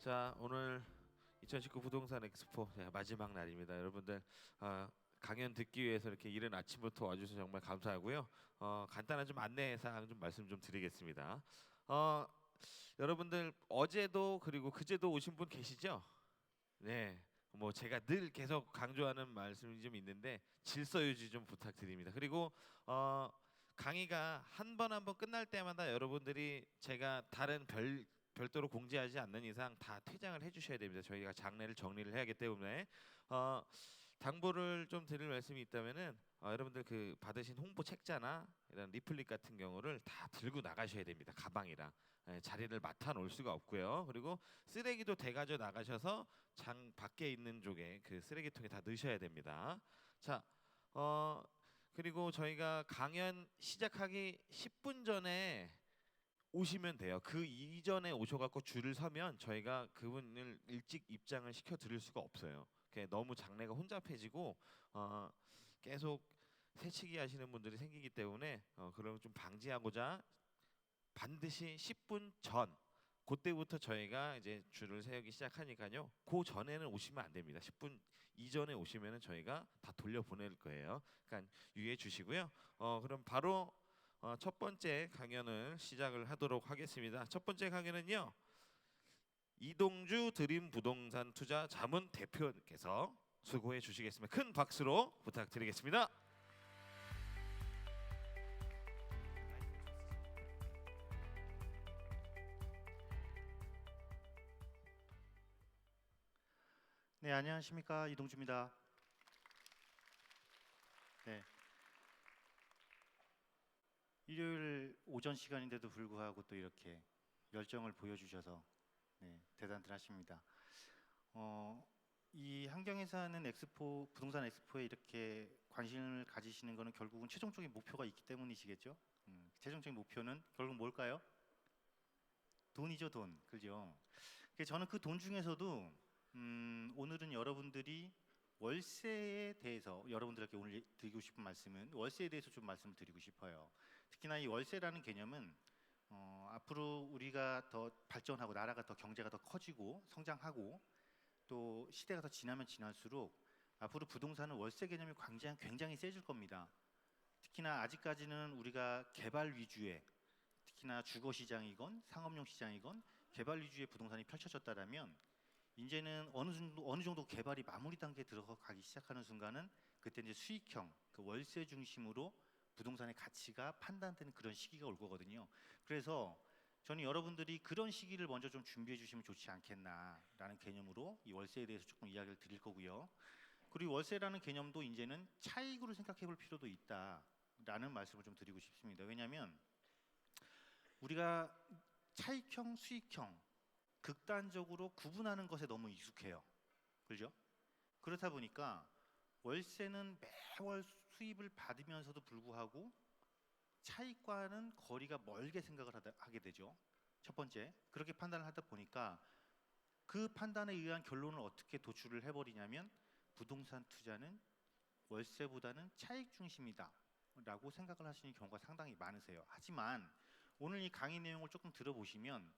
자, 오늘 2019 부동산 엑스포 마지막 날입니다. 여러분들 강연 듣기 위해서 이렇게 이른 아침부터 와주셔서 정말 감사하고요. 간단한 좀 안내 사항 좀 말씀 좀 드리겠습니다. 어, 여러분들 어제도 그리고 그제도 오신 분 계시죠? 네. 뭐 제가 늘 계속 강조하는 말씀이 좀 있는데 질서 유지 좀 부탁드립니다. 그리고 강의가 한 번 한 번 끝날 때마다 여러분들이 제가 다른 별도로 공지하지 않는 이상 다 퇴장을 해주셔야 됩니다. 저희가 장례를 정리를 해야 하기 때문에 어, 당부를 좀 드릴 말씀이 있다면은 여러분들 그 받으신 홍보 책자나 이런 리플릿 같은 경우를 다 들고 나가셔야 됩니다. 가방이랑 자리를 맡아 놓을 수가 없고요. 그리고 쓰레기도 대가져 나가셔서 장 밖에 있는 쪽에 그 쓰레기통에 다 넣으셔야 됩니다. 자, 그리고 저희가 강연 시작하기 10분 전에 오시면 돼요. 그 이전에 오셔갖고 줄을 서면 저희가 그분을 일찍 입장을 시켜 드릴 수가 없어요. 너무 장례가 혼잡해지고 계속 새치기 하시는 분들이 생기기 때문에 그런 좀 방지하고자 반드시 10분 전 그때부터 저희가 이제 줄을 세우기 시작하니까요. 그 전에는 오시면 안 됩니다. 10분 이전에 오시면은 저희가 다 돌려보낼 거예요. 그러니까 유의해 주시고요. 그럼 바로 첫 번째 강연을 시작을 하도록 하겠습니다. 첫 번째 강연은요. 이동주 드림 부동산 투자 자문 대표께서 수고해 주시겠습니다. 큰 박수로 부탁드리겠습니다. 네, 안녕하십니까. 이동주입니다. 네, 일요일 오전 시간인데도 불구하고 또 이렇게 열정을 보여주셔서 대단하십니다. 이 한경에서 하는 엑스포, 부동산 엑스포에 이렇게 관심을 가지시는 것은 결국은 최종적인 목표가 있기 때문이시겠죠? 최종적인 목표는 결국 뭘까요? 돈이죠, 돈. 그죠? 저는 그 돈 중에서도 오늘은 여러분들이 월세에 대해서 여러분들에게 오늘 드리고 싶은 말씀은 월세에 대해서 좀 말씀을 드리고 싶어요. 특히나 이 월세라는 개념은 앞으로 우리가 더 발전하고 나라가 더 경제가 더 커지고 성장하고 또 시대가 더 지나면 지날수록 앞으로 부동산은 월세 개념이 굉장히 세질 겁니다. 특히나 아직까지는 우리가 개발 위주의 특히나 주거 시장이건 상업용 시장이건 개발 위주의 부동산이 펼쳐졌다면 이제는 어느 정도 개발이 마무리 단계에 들어가기 시작하는 순간은 그때 이제 수익형 그 월세 중심으로 부동산의 가치가 판단되는 그런 시기가 올 거거든요. 그래서 저는 여러분들이 그런 시기를 먼저 좀 준비해 주시면 좋지 않겠나라는 개념으로 이 월세에 대해서 조금 이야기를 드릴 거고요. 그리고 월세라는 개념도 이제는 차익으로 생각해 볼 필요도 있다라는 말씀을 좀 드리고 싶습니다. 왜냐하면 우리가 차익형, 수익형 극단적으로 구분하는 것에 너무 익숙해요. 그렇죠? 그렇다 보니까 월세는 매월 수입을 받으면서도 불구하고 차익과는 거리가 멀게 생각을 하게 되죠. 첫 번째, 그렇게 판단을 하다 보니까 그 판단에 의한 결론을 어떻게 도출을 해버리냐면 부동산 투자는 월세보다는 차익 중심이다 라고 생각을 하시는 경우가 상당히 많으세요. 하지만 오늘 이 강의 내용을 조금 들어보시면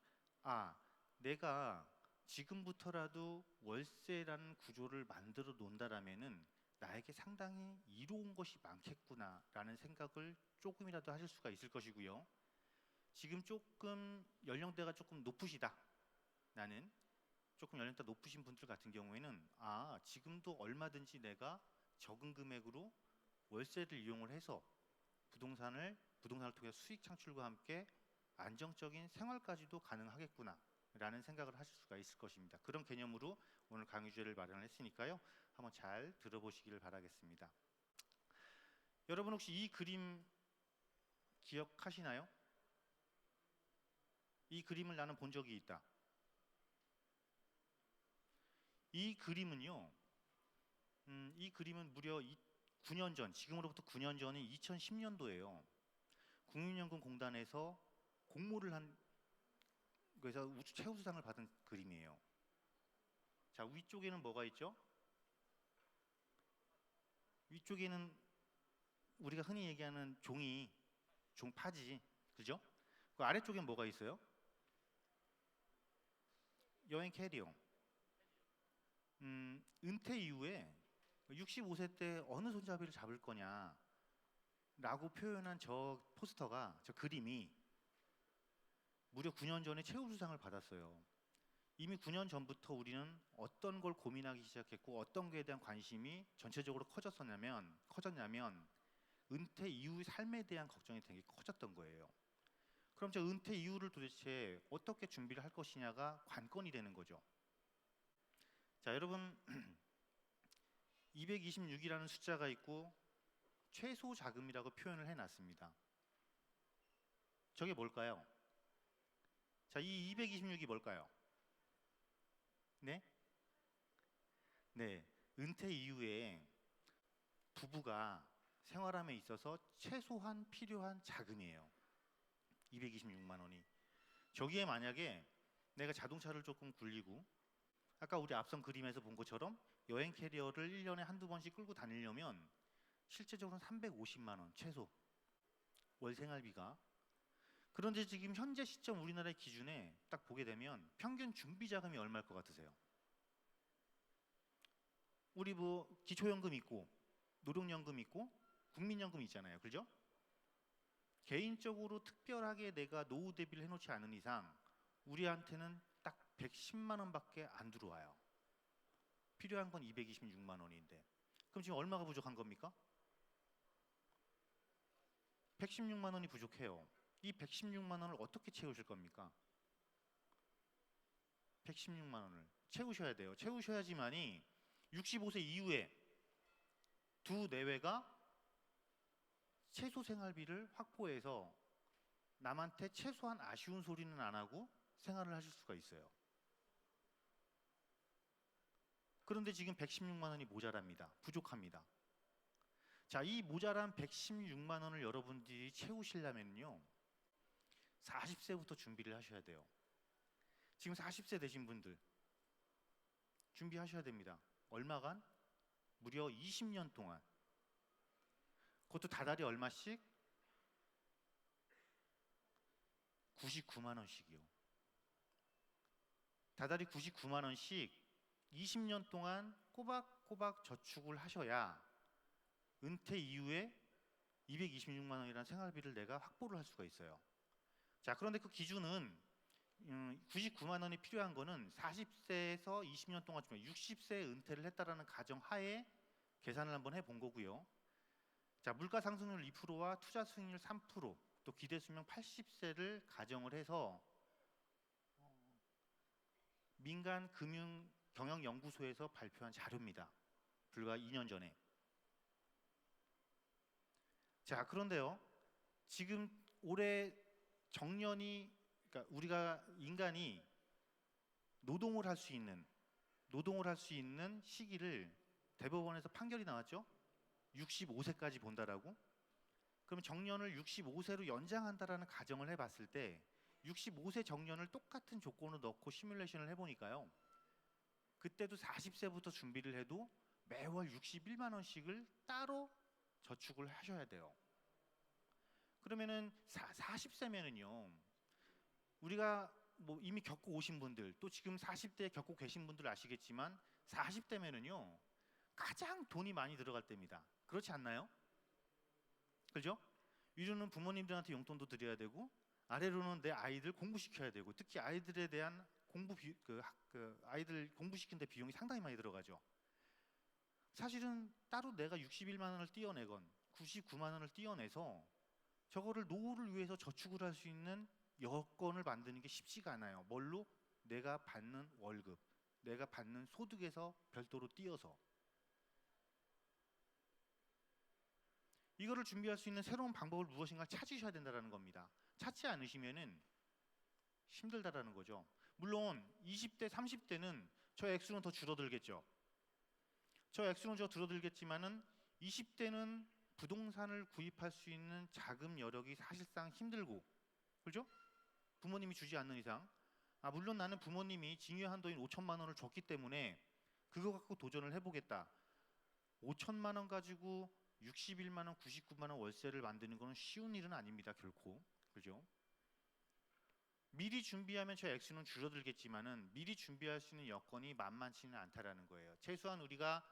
내가 지금부터라도 월세라는 구조를 만들어 놓는다라면은 나에게 상당히 이로운 것이 많겠구나라는 생각을 조금이라도 하실 수가 있을 것이고요. 지금 조금 연령대가 조금 높으시다. 나는 조금 연령대 높으신 분들 같은 경우에는 지금도 얼마든지 내가 적은 금액으로 월세를 이용을 해서 부동산을 통해 수익 창출과 함께 안정적인 생활까지도 가능하겠구나 라는 생각을 하실 수가 있을 것입니다. 그런 개념으로 오늘 강의 주제를 마련을 했으니까요. 한번 잘 들어보시기를 바라겠습니다. 여러분 혹시 이 그림 기억하시나요? 이 그림을 나는 본 적이 있다. 이 그림은요. 이 그림은 무려 9년 전, 지금으로부터 9년 전인 2010년도예요. 국민연금공단에서 공모를 한 그래서 우수 최우수상을 받은 그림이에요. 자, 위쪽에는 뭐가 있죠? 위쪽에는 우리가 흔히 얘기하는 종파지, 그죠? 그 아래쪽엔 뭐가 있어요? 여행 캐리어. 은퇴 이후에 65세 때 어느 손잡이를 잡을 거냐라고 표현한 저 포스터가, 저 그림이 무려 9년 전에 최우수상을 받았어요. 이미 9년 전부터 우리는 어떤 걸 고민하기 시작했고 어떤 거에 대한 관심이 전체적으로 커졌냐면 은퇴 이후 삶에 대한 걱정이 되게 커졌던 거예요. 그럼 저 은퇴 이후를 도대체 어떻게 준비를 할 것이냐가 관건이 되는 거죠. 자, 여러분 226이라는 숫자가 있고 최소 자금이라고 표현을 해놨습니다. 저게 뭘까요? 자, 이 226이 뭘까요? 네? 네, 은퇴 이후에 부부가 생활함에 있어서 최소한 필요한 자금이에요. 226만 원이. 저기에 만약에 내가 자동차를 조금 굴리고 아까 우리 앞선 그림에서 본 것처럼 여행 캐리어를 1년에 한두 번씩 끌고 다니려면 실제적으로는 350만 원 최소 월 생활비가. 그런데 지금 현재 시점 우리나라의 기준에 딱 보게 되면 평균 준비 자금이 얼마일 것 같으세요? 우리 뭐 기초연금 있고 노령연금 있고 국민연금 있잖아요. 그죠? 개인적으로 특별하게 내가 노후 대비를 해놓지 않은 이상 우리한테는 딱 110만 원밖에 안 들어와요. 필요한 건 226만 원인데 그럼 지금 얼마가 부족한 겁니까? 116만 원이 부족해요. 이 116만 원을 어떻게 채우실 겁니까? 116만 원을 채우셔야 돼요. 채우셔야지만이 65세 이후에 두 내외가 최소 생활비를 확보해서 남한테 최소한 아쉬운 소리는 안 하고 생활을 하실 수가 있어요. 그런데 지금 116만 원이 모자랍니다. 부족합니다. 자, 이 모자란 116만 원을 여러분들이 채우시려면요 40세부터 준비를 하셔야 돼요. 지금 40세 되신 분들 준비하셔야 됩니다. 얼마간? 무려 20년 동안. 그것도 다달이 얼마씩? 99만 원씩이요. 다달이 99만 원씩 20년 동안 꼬박꼬박 저축을 하셔야 은퇴 이후에 226만 원이라는 생활비를 내가 확보를 할 수가 있어요. 자, 그런데 그 기준은 99만 원이 필요한 거는 40세에서 20년 동안 60세에 은퇴를 했다라는 가정 하에 계산을 한번 해본 거고요. 자, 물가 상승률 2%와 투자 수익률 3%, 또 기대 수명 80세를 가정을 해서 민간 금융 경영 연구소에서 발표한 자료입니다. 불과 2년 전에. 자, 그런데요. 지금 올해 정년이, 그러니까 우리가 인간이 노동을 할 수 있는 시기를 대법원에서 판결이 나왔죠. 65세까지 본다라고. 그럼 정년을 65세로 연장한다라는 가정을 해봤을 때 65세 정년을 똑같은 조건으로 넣고 시뮬레이션을 해보니까요. 그때도 40세부터 준비를 해도 매월 61만 원씩을 따로 저축을 하셔야 돼요. 그러면은 40세면은요. 우리가 뭐 이미 겪고 오신 분들, 또 지금 40대에 겪고 계신 분들 아시겠지만 40대면은요. 가장 돈이 많이 들어갈 때입니다. 그렇지 않나요? 그죠? 위로는 부모님들한테 용돈도 드려야 되고 아래로는 내 아이들 공부시켜야 되고 특히 아이들에 대한 아이들 공부시키는 데 비용이 상당히 많이 들어가죠. 사실은 따로 내가 61만 원을 떼어내건 99만 원을 떼어내서 저거를 노후를 위해서 저축을 할 수 있는 여건을 만드는 게 쉽지가 않아요. 뭘로? 내가 받는 월급, 내가 받는 소득에서 별도로 떼어서. 이거를 준비할 수 있는 새로운 방법을 무엇인가 찾으셔야 된다는 겁니다. 찾지 않으시면은 힘들다라는 거죠. 물론 20대, 30대는 저 액수는 더 줄어들겠죠. 저 액수는 더 줄어들겠지만은 20대는 부동산을 구입할 수 있는 자금 여력이 사실상 힘들고, 그렇죠? 부모님이 주지 않는 이상. 물론 나는 부모님이 징여 한도인 5천만 원을 줬기 때문에 그거 갖고 도전을 해보겠다. 5천만 원 가지고 61만 원, 99만 원 월세를 만드는 것은 쉬운 일은 아닙니다, 결코. 그죠? 미리 준비하면 저 액수는 줄어들겠지만은 미리 준비할 수 있는 여건이 만만치는 않다라는 거예요. 최소한 우리가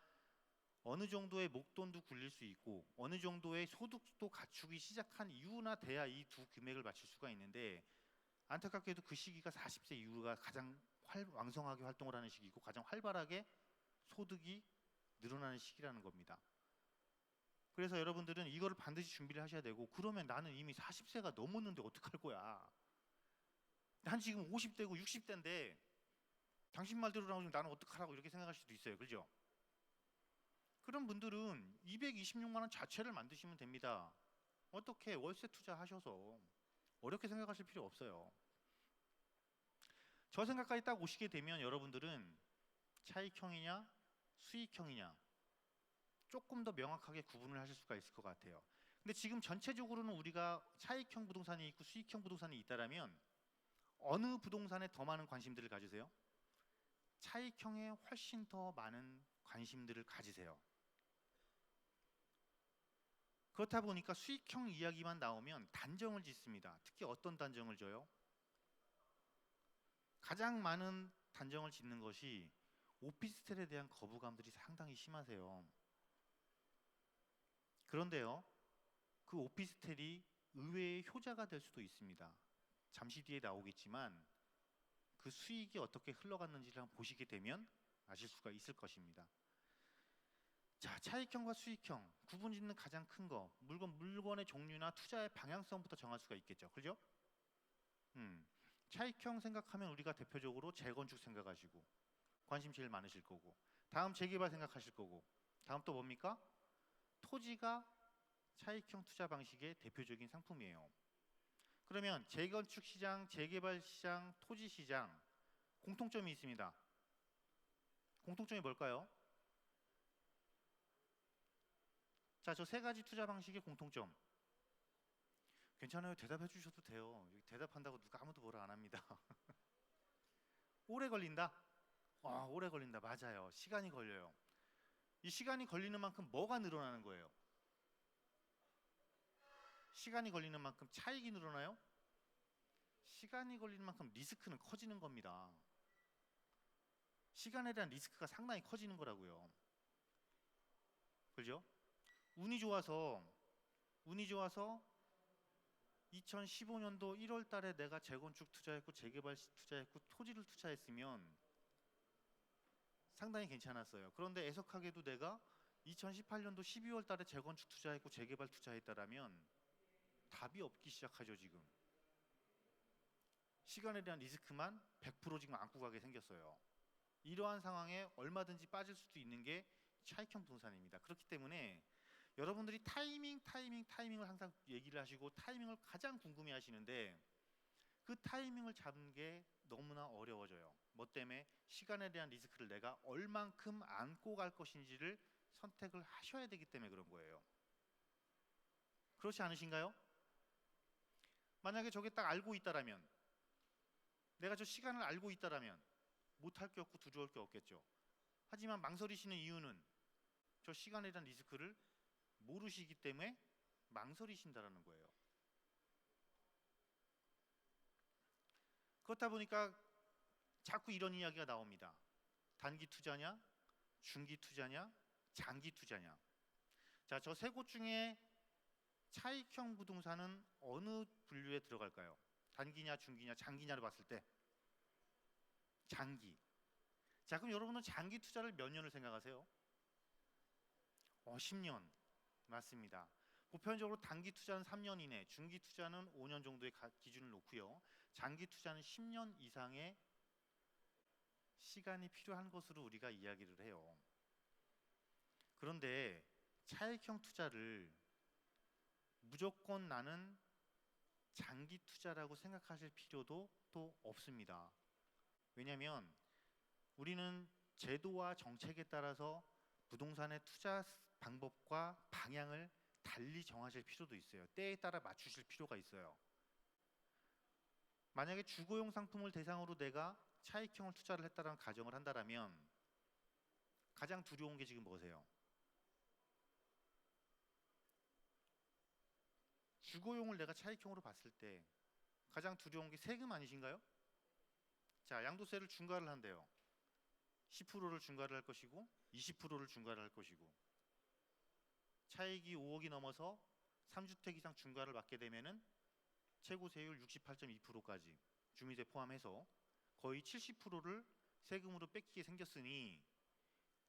어느 정도의 목돈도 굴릴 수 있고 어느 정도의 소득도 갖추기 시작한 이후나 돼야 이 두 금액을 맞출 수가 있는데, 안타깝게도 그 시기가 40세 이후가 가장 왕성하게 활동을 하는 시기고 가장 활발하게 소득이 늘어나는 시기라는 겁니다. 그래서 여러분들은 이거를 반드시 준비를 하셔야 되고, 그러면 나는 이미 40세가 넘었는데 어떡할 거야? 난 지금 50대고 60대인데 당신 말대로라면 나는 어떡하라고 이렇게 생각할 수도 있어요. 그죠? 그런 분들은 226만 원 자체를 만드시면 됩니다. 어떻게 월세 투자하셔서 어렵게 생각하실 필요 없어요. 저 생각까지 딱 오시게 되면 여러분들은 차익형이냐 수익형이냐 조금 더 명확하게 구분을 하실 수가 있을 것 같아요. 근데 지금 전체적으로는 우리가 차익형 부동산이 있고 수익형 부동산이 있다라면 어느 부동산에 더 많은 관심들을 가지세요? 차익형에 훨씬 더 많은 관심들을 가지세요. 그렇다 보니까 수익형 이야기만 나오면 단정을 짓습니다. 특히 어떤 단정을 져요? 가장 많은 단정을 짓는 것이 오피스텔에 대한 거부감들이 상당히 심하세요. 그런데요, 그 오피스텔이 의외의 효자가 될 수도 있습니다. 잠시 뒤에 나오겠지만 그 수익이 어떻게 흘러갔는지를 한번 보시게 되면 아실 수가 있을 것입니다. 자, 차익형과 수익형 구분 짓는 가장 큰 거, 물건의 종류나 투자의 방향성부터 정할 수가 있겠죠. 그죠? 차익형 생각하면 우리가 대표적으로 재건축 생각하시고 관심 제일 많으실 거고, 다음 재개발 생각하실 거고, 다음 또 뭡니까? 토지가 차익형 투자 방식의 대표적인 상품이에요. 그러면 재건축 시장, 재개발 시장, 토지 시장 공통점이 있습니다. 공통점이 뭘까요? 자, 저 세 가지 투자 방식의 공통점. 괜찮아요. 대답해 주셔도 돼요. 대답한다고 누가 아무도 뭐라 안 합니다. 오래 걸린다? 오래 걸린다. 맞아요. 시간이 걸려요. 이 시간이 걸리는 만큼 뭐가 늘어나는 거예요? 시간이 걸리는 만큼 차익이 늘어나요? 시간이 걸리는 만큼 리스크는 커지는 겁니다. 시간에 대한 리스크가 상당히 커지는 거라고요. 그죠? 운이 좋아서 2015년도 1월 달에 내가 재건축 투자했고 재개발 투자했고 토지를 투자했으면 상당히 괜찮았어요. 그런데 애석하게도 내가 2018년도 12월 달에 재건축 투자했고 재개발 투자했다라면 답이 없기 시작하죠. 지금 시간에 대한 리스크만 100% 지금 안고 가게 생겼어요. 이러한 상황에 얼마든지 빠질 수도 있는 게 차익형 부동산입니다. 그렇기 때문에 여러분들이 타이밍을 항상 얘기를 하시고 타이밍을 가장 궁금해 하시는데, 그 타이밍을 잡는 게 너무나 어려워져요. 뭐 때문에? 시간에 대한 리스크를 내가 얼만큼 안고 갈 것인지를 선택을 하셔야 되기 때문에 그런 거예요. 그렇지 않으신가요? 만약에 저게 딱 알고 있다라면, 내가 저 시간을 알고 있다라면 못할 게 없고 두려울 게 없겠죠. 하지만 망설이시는 이유는 저 시간에 대한 리스크를 모르시기 때문에 망설이신다라는 거예요. 그렇다 보니까 자꾸 이런 이야기가 나옵니다. 단기 투자냐, 중기 투자냐, 장기 투자냐. 자, 저 세 곳 중에 차익형 부동산은 어느 분류에 들어갈까요? 단기냐, 중기냐, 장기냐를 봤을 때 장기. 자, 그럼 여러분은 장기 투자를 몇 년을 생각하세요? 10년. 맞습니다. 보편적으로 단기 투자는 3년 이내, 중기 투자는 5년 정도의 기준을 놓고요. 장기 투자는 10년 이상의 시간이 필요한 것으로 우리가 이야기를 해요. 그런데 차익형 투자를 무조건 나는 장기 투자라고 생각하실 필요도 또 없습니다. 왜냐하면 우리는 제도와 정책에 따라서 부동산의 투자 방법과 방향을 달리 정하실 필요도 있어요. 때에 따라 맞추실 필요가 있어요. 만약에 주거용 상품을 대상으로 내가 차익형을 투자를 했다는 가정을 한다면 가장 두려운 게 지금 뭐세요? 주거용을 내가 차익형으로 봤을 때 가장 두려운 게 세금 아니신가요? 자, 양도세를 중과를 한대요. 10%를 중과를 할 것이고 20%를 중과를 할 것이고, 차익이 5억이 넘어서 3주택 이상 중과를 받게 되면은 최고 세율 68.2%까지 주민세 포함해서 거의 70%를 세금으로 뺏기게 생겼으니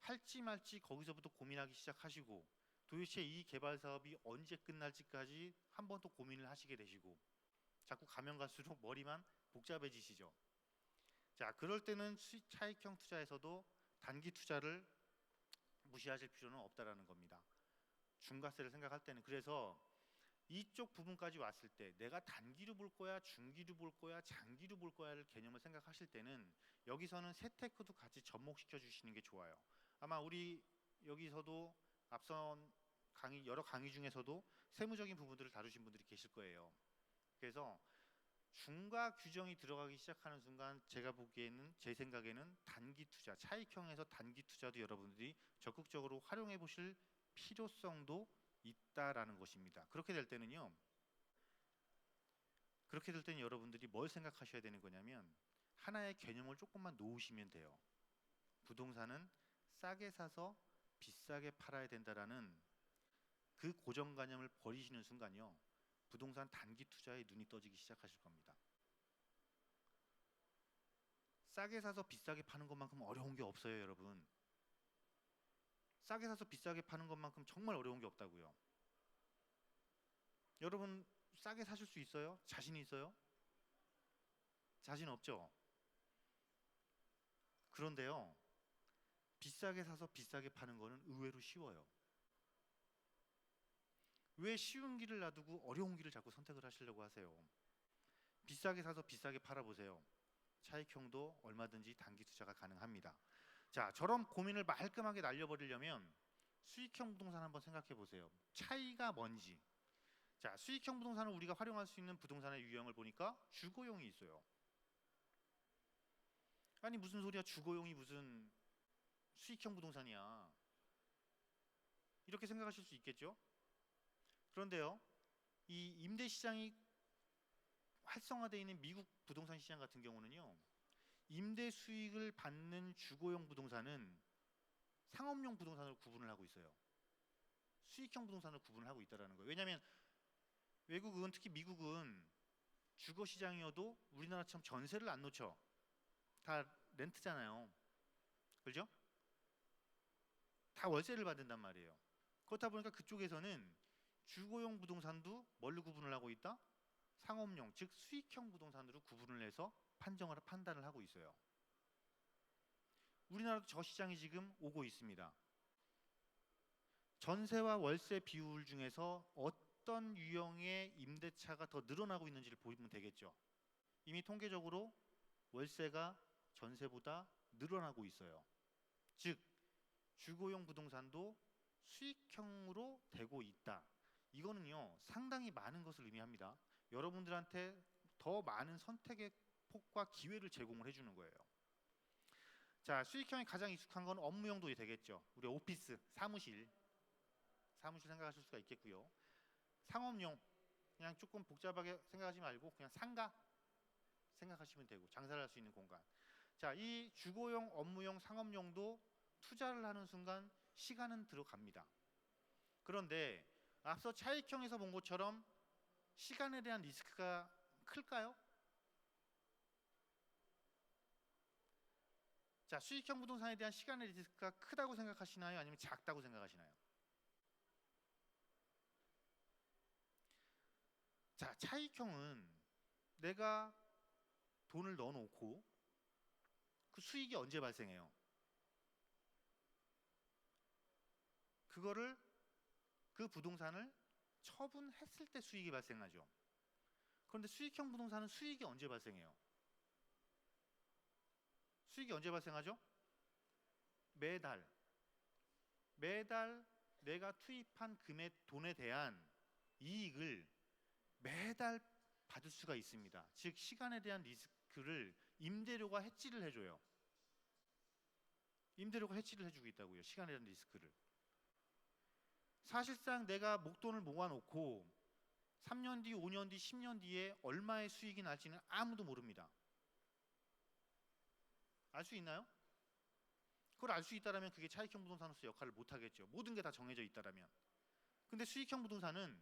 할지 말지 거기서부터 고민하기 시작하시고, 도대체 이 개발 사업이 언제 끝날지까지 한 번 또 고민을 하시게 되시고, 자꾸 가면 갈수록 머리만 복잡해지시죠. 자, 그럴 때는 차익형 투자에서도 단기 투자를 무시하실 필요는 없다라는 겁니다. 중과세를 생각할 때는. 그래서 이쪽 부분까지 왔을 때 내가 단기로 볼 거야, 중기로 볼 거야, 장기로 볼 거야를 개념을 생각하실 때는 여기서는 세테크도 같이 접목시켜 주시는 게 좋아요. 아마 우리 여기서도 앞선 강의, 여러 강의 중에서도 세무적인 부분들을 다루신 분들이 계실 거예요. 그래서 중과 규정이 들어가기 시작하는 순간 제가 보기에는, 제 생각에는 단기 투자, 차익형에서 단기 투자도 여러분들이 적극적으로 활용해 보실 필요성도 있다라는 것입니다. 그렇게 될 때는 여러분들이 뭘 생각하셔야 되는 거냐면, 하나의 개념을 조금만 놓으시면 돼요. 부동산은 싸게 사서 비싸게 팔아야 된다라는 그 고정관념을 버리시는 순간요, 부동산 단기 투자에 눈이 떠지기 시작하실 겁니다. 싸게 사서 비싸게 파는 것만큼 어려운 게 없어요, 여러분. 싸게 사서 비싸게 파는 것만큼 정말 어려운 게 없다고요. 여러분 싸게 사실 수 있어요? 자신 있어요? 자신 없죠? 그런데요, 비싸게 사서 비싸게 파는 거는 의외로 쉬워요. 왜 쉬운 길을 놔두고 어려운 길을 자꾸 선택을 하시려고 하세요? 비싸게 사서 비싸게 팔아보세요. 차익형도 얼마든지 단기 투자가 가능합니다. 자, 저런 고민을 말끔하게 날려버리려면 수익형 부동산 한번 생각해 보세요. 차이가 뭔지. 자, 수익형 부동산을 우리가 활용할 수 있는 부동산의 유형을 보니까 주거용이 있어요. 아니 무슨 소리야, 주거용이 무슨 수익형 부동산이야, 이렇게 생각하실 수 있겠죠? 그런데요, 이 임대 시장이 활성화되어 있는 미국 부동산 시장 같은 경우는요, 임대 수익을 받는 주거용 부동산은 상업용 부동산으로 구분을 하고 있어요. 수익형 부동산으로 구분을 하고 있다는 거예요. 왜냐하면 외국은, 특히 미국은 주거 시장이어도 우리나라처럼 전세를 안 놓죠. 다 렌트잖아요. 그렇죠? 다 월세를 받는단 말이에요. 그렇다 보니까 그쪽에서는 주거용 부동산도 뭘로 구분을 하고 있다? 상업용, 즉 수익형 부동산으로 구분을 해서 판단을 하고 있어요. 우리나라도 저 시장이 지금 오고 있습니다. 전세와 월세 비율 중에서 어떤 유형의 임대차가 더 늘어나고 있는지를 보면 되겠죠. 이미 통계적으로 월세가 전세보다 늘어나고 있어요. 즉 주거용 부동산도 수익형으로 되고 있다. 이거는요, 상당히 많은 것을 의미합니다. 여러분들한테 더 많은 선택의 폭과 기회를 제공을 해주는 거예요. 자, 수익형이 가장 익숙한 건 업무용도 되겠죠. 우리 오피스, 사무실 생각하실 수가 있겠고요. 상업용, 그냥 조금 복잡하게 생각하지 말고 그냥 상가 생각하시면 되고, 장사를 할 수 있는 공간. 자, 이 주거용, 업무용, 상업용도 투자를 하는 순간 시간은 들어갑니다. 그런데 앞서 차익형에서 본 것처럼 시간에 대한 리스크가 클까요? 자, 수익형 부동산에 대한 시간의 리스크가 크다고 생각하시나요? 아니면 작다고 생각하시나요? 자, 차익형은 내가 돈을 넣어놓고 그 수익이 언제 발생해요? 그거를, 그 부동산을 처분했을 때 수익이 발생하죠. 그런데 수익형 부동산은 수익이 언제 발생해요? 수익이 언제 발생하죠? 매달 내가 투입한 돈에 대한 이익을 매달 받을 수가 있습니다. 즉 시간에 대한 리스크를 임대료가 해지를 해줘요. 임대료가 해지를 해주고 있다고요. 시간에 대한 리스크를. 사실상 내가 목돈을 모아놓고 3년 뒤, 5년 뒤, 10년 뒤에 얼마의 수익이 날지는 아무도 모릅니다. 알 수 있나요? 그걸 알 수 있다라면 그게 차익형 부동산으로서 역할을 못 하겠죠. 모든 게 다 정해져 있다라면. 근데 수익형 부동산은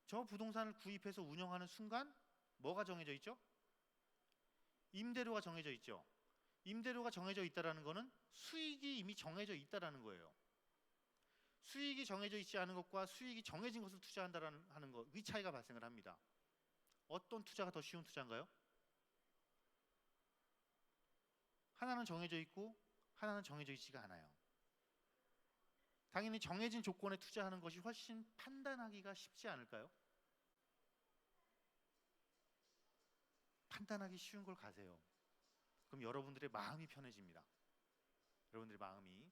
저 부동산을 구입해서 운영하는 순간 뭐가 정해져 있죠? 임대료가 정해져 있죠. 임대료가 정해져 있다라는 거는 수익이 이미 정해져 있다라는 거예요. 수익이 정해져 있지 않은 것과 수익이 정해진 것을 투자한다라는 하는 것, 이 차이가 발생을 합니다. 어떤 투자가 더 쉬운 투자인가요? 하나는 정해져 있고 하나는 정해져 있지가 않아요. 당연히 정해진 조건에 투자하는 것이 훨씬 판단하기가 쉽지 않을까요? 판단하기 쉬운 걸 가세요. 그럼 여러분들의 마음이 편해집니다. 여러분들의 마음이.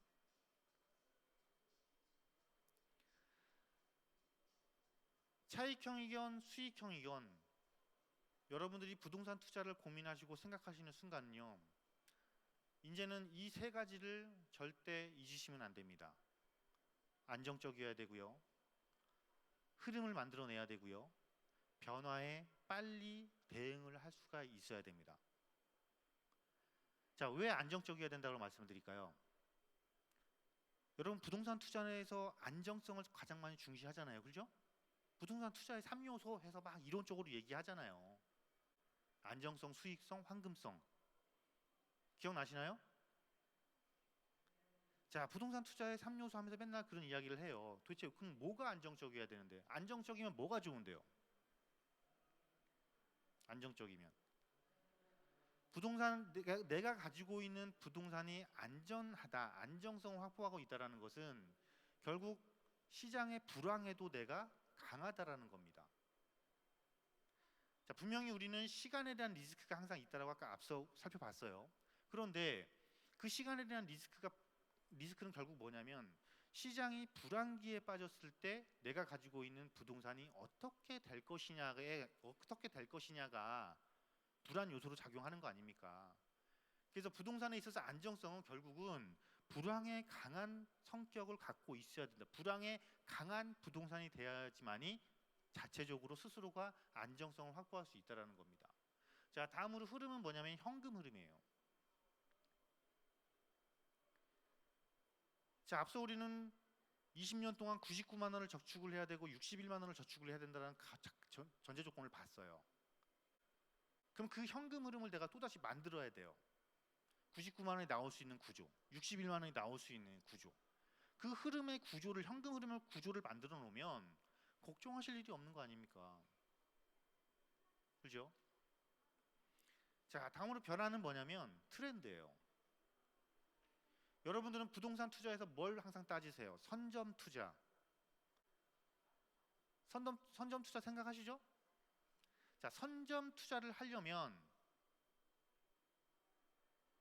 차익형이건 수익형이건 여러분들이 부동산 투자를 고민하시고 생각하시는 순간은요, 이제는 이 세 가지를 절대 잊으시면 안 됩니다. 안정적이어야 되고요, 흐름을 만들어내야 되고요, 변화에 빨리 대응을 할 수가 있어야 됩니다. 자, 왜 안정적이어야 된다고 말씀을 드릴까요? 여러분, 부동산 투자에서 안정성을 가장 많이 중시하잖아요, 그죠? 부동산 투자의 3요소 해서 막 이론적으로 얘기하잖아요. 안정성, 수익성, 황금성. 기억나시나요? 자, 부동산 투자의 3요소 하면서 맨날 그런 이야기를 해요. 도대체 그럼 뭐가 안정적이어야 되는데? 안정적이면 뭐가 좋은데요? 안정적이면 부동산, 내가 가지고 있는 부동산이 안전하다, 안정성을 확보하고 있다는 것은 결국 시장의 불황에도 내가 강하다라는 겁니다. 자, 분명히 우리는 시간에 대한 리스크가 항상 있다라고 아까 앞서 살펴봤어요. 그런데 그 시간에 대한 리스크는 결국 뭐냐면 시장이 불황기에 빠졌을 때 내가 가지고 있는 부동산이 어떻게 될 것이냐가 불안 요소로 작용하는 거 아닙니까? 그래서 부동산에 있어서 안정성은 결국은 불황에 강한 성격을 갖고 있어야 된다. 불황에 강한 부동산이 돼야지만이 자체적으로 스스로가 안정성을 확보할 수 있다는 겁니다. 자, 다음으로 흐름은 뭐냐면 현금 흐름이에요. 자, 앞서 우리는 20년 동안 99만 원을 저축을 해야 되고 61만 원을 저축을 해야 된다는 전제 조건을 봤어요. 그럼 그 현금 흐름을 내가 또다시 만들어야 돼요. 99만 원이 나올 수 있는 구조, 61만 원이 나올 수 있는 구조. 그 흐름의 구조를, 현금 흐름의 구조를 만들어 놓으면 걱정하실 일이 없는 거 아닙니까? 그죠? 자, 다음으로 변화는 뭐냐면 트렌드예요. 여러분들은 부동산 투자에서 뭘 항상 따지세요? 선점 투자. 선점 투자 생각하시죠? 자, 선점 투자를 하려면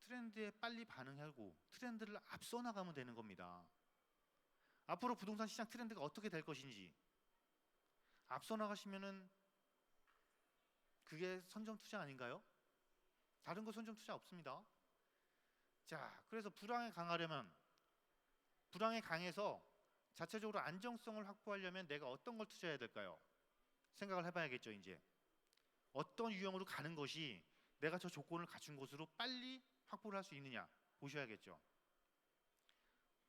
트렌드에 빨리 반응하고 트렌드를 앞서 나가면 되는 겁니다. 앞으로 부동산 시장 트렌드가 어떻게 될 것인지 앞서 나가시면은 그게 선점 투자 아닌가요? 다른 거 선점 투자 없습니다. 자, 그래서 불황에 강해서 자체적으로 안정성을 확보하려면 내가 어떤 걸 투자해야 될까요? 생각을 해봐야겠죠. 이제 어떤 유형으로 가는 것이 내가 저 조건을 갖춘 것으로 빨리 확보를 할 수 있느냐 보셔야겠죠.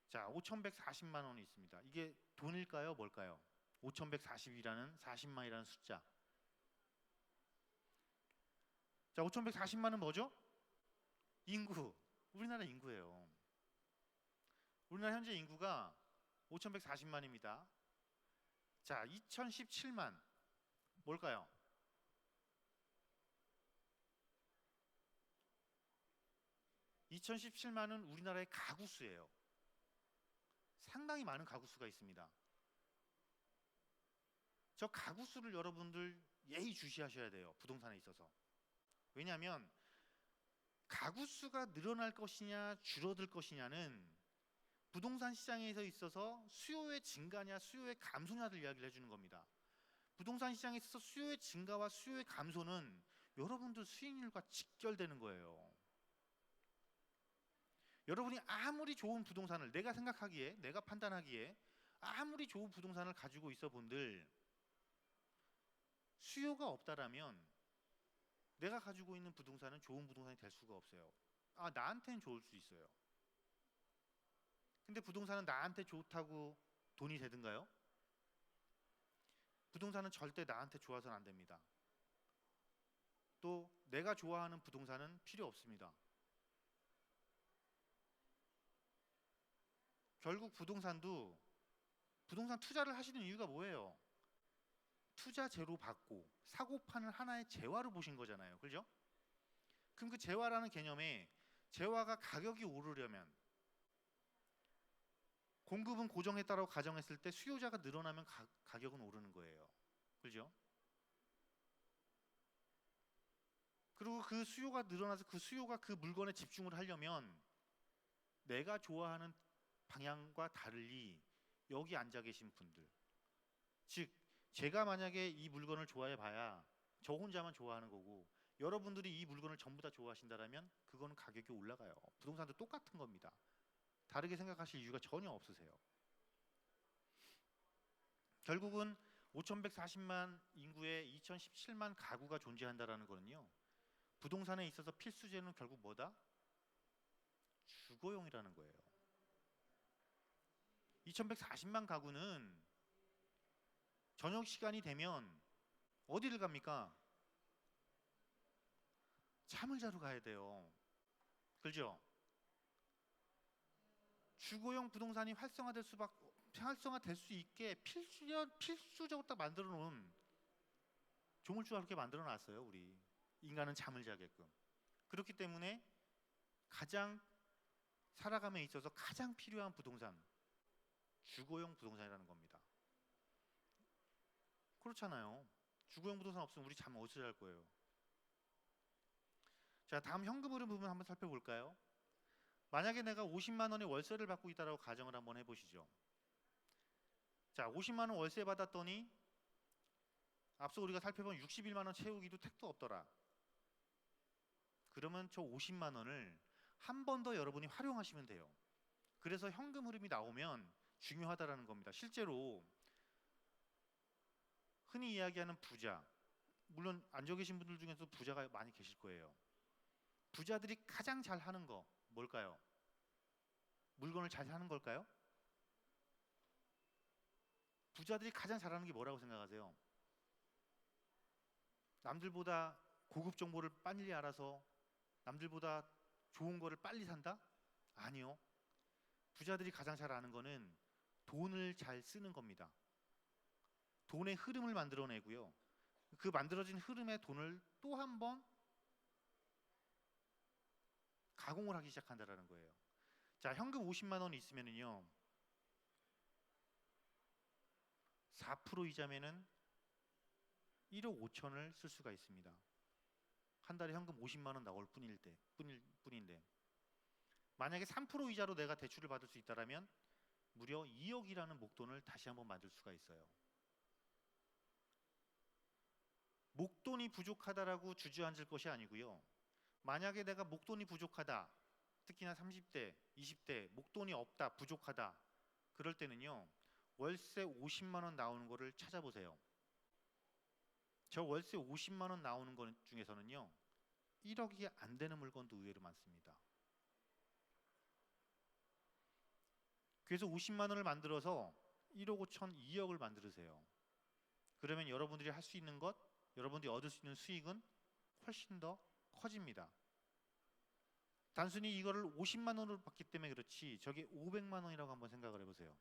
자, 5,140만 원이 있습니다. 이게 돈일까요? 뭘까요? 5,140이라는 40만이라는 숫자. 자, 5,140만은 뭐죠? 인구. 우리나라 인구예요. 우리나라 현재 인구가 5,140만입니다. 자, 2017만 뭘까요? 2017만은 우리나라의 가구 수예요. 상당히 많은 가구 수가 있습니다. 저 가구 수를 여러분들 예의주시하셔야 돼요. 부동산에 있어서. 왜냐하면 가구 수가 늘어날 것이냐 줄어들 것이냐는 부동산 시장에서 있어서 수요의 증가냐 수요의 감소냐를 이야기를 해주는 겁니다. 부동산 시장에 있어서 수요의 증가와 수요의 감소는 여러분들 수익률과 직결되는 거예요. 여러분이 아무리 좋은 부동산을 내가 생각하기에, 내가 판단하기에 아무리 좋은 부동산을 가지고 있어 본들 수요가 없다라면 내가 가지고 있는 부동산은 좋은 부동산이 될 수가 없어요. 아, 나한테는 좋을 수 있어요. 근데 부동산은 나한테 좋다고 돈이 되든가요? 부동산은 절대 나한테 좋아서는 안 됩니다. 또 내가 좋아하는 부동산은 필요 없습니다. 결국 부동산도 부동산 투자를 하시는 이유가 뭐예요? 투자재로 받고 사고 파는 하나의 재화로 보신 거잖아요. 그죠? 그럼 그 재화라는 개념에 재화가 가격이 오르려면 공급은 고정했다라고 가정했을 때 수요자가 늘어나면 가격은 오르는 거예요. 그죠? 그리고 그 수요가 늘어나서 그 수요가 그 물건에 집중을 하려면 내가 좋아하는 방향과 달리 여기 앉아 계신 분들, 즉 제가 만약에 이 물건을 좋아해 봐야 저 혼자만 좋아하는 거고 여러분들이 이 물건을 전부 다 좋아하신다면 그거는 가격이 올라가요. 부동산도 똑같은 겁니다. 다르게 생각하실 이유가 전혀 없으세요. 결국은 5,140만 인구의 2,017만 가구가 존재한다라는 거는요. 부동산에 있어서 필수제는 결국 뭐다? 주거용이라는 거예요. 2,140만 가구는 저녁 시간이 되면 어디를 갑니까? 잠을 자러 가야 돼요. 그렇죠? 주거용 부동산이 활성화될 수 있게 필수적으로 딱 만들어 놓은 조물주가 그렇게 만들어 놨어요. 우리 인간은 잠을 자게끔. 그렇기 때문에 가장 살아감에 있어서 가장 필요한 부동산, 주거용 부동산이라는 겁니다. 그렇잖아요. 주거용 부동산 없으면 우리 잠 어디서 잘 거예요? 자, 다음 현금 흐름 부분 한번 살펴볼까요? 만약에 내가 50만 원의 월세를 받고 있다라고 가정을 한번 해보시죠. 자, 50만 원 월세 받았더니 앞서 우리가 살펴본 61만 원 채우기도 택도 없더라. 그러면 저 50만 원을 한 번 더 여러분이 활용하시면 돼요. 그래서 현금 흐름이 나오면 중요하다라는 겁니다. 실제로 흔히 이야기하는 부자, 물론 앉아 계신 분들 중에서 부자가 많이 계실 거예요. 부자들이 가장 잘하는 거 뭘까요? 물건을 잘 사는 걸까요? 부자들이 가장 잘하는 게 뭐라고 생각하세요? 남들보다 고급 정보를 빨리 알아서 남들보다 좋은 거를 빨리 산다? 아니요. 부자들이 가장 잘 아는 거는 돈을 잘 쓰는 겁니다. 돈의 흐름을 만들어내고요. 그 만들어진 흐름의 돈을 또 한 번 가공을 하기 시작한다는 거예요. 자, 현금 50만 원이 있으면은요. 4% 이자면은 1억 5천을 쓸 수가 있습니다. 한 달에 현금 50만 원 나올 뿐인데 만약에 3% 이자로 내가 대출을 받을 수 있다면 무려 2억이라는 목돈을 다시 한번 만들 수가 있어요. 목돈이 부족하다라고 주저앉을 것이 아니고요. 만약에 내가 목돈이 부족하다, 특히나 30대, 20대 목돈이 없다, 부족하다 그럴 때는요. 월세 50만 원 나오는 거를 찾아보세요. 저 월세 50만 원 나오는 것 중에서는요. 1억이 안 되는 물건도 의외로 많습니다. 그래서 50만 원을 만들어서 1억 5천 2억을 만들으세요. 그러면 여러분들이 할 수 있는 것, 여러분들이 얻을 수 있는 수익은 훨씬 더 커집니다. 단순히 이거를 50만 원으로 받기 때문에 그렇지 저게 500만 원이라고 한번 생각을 해보세요.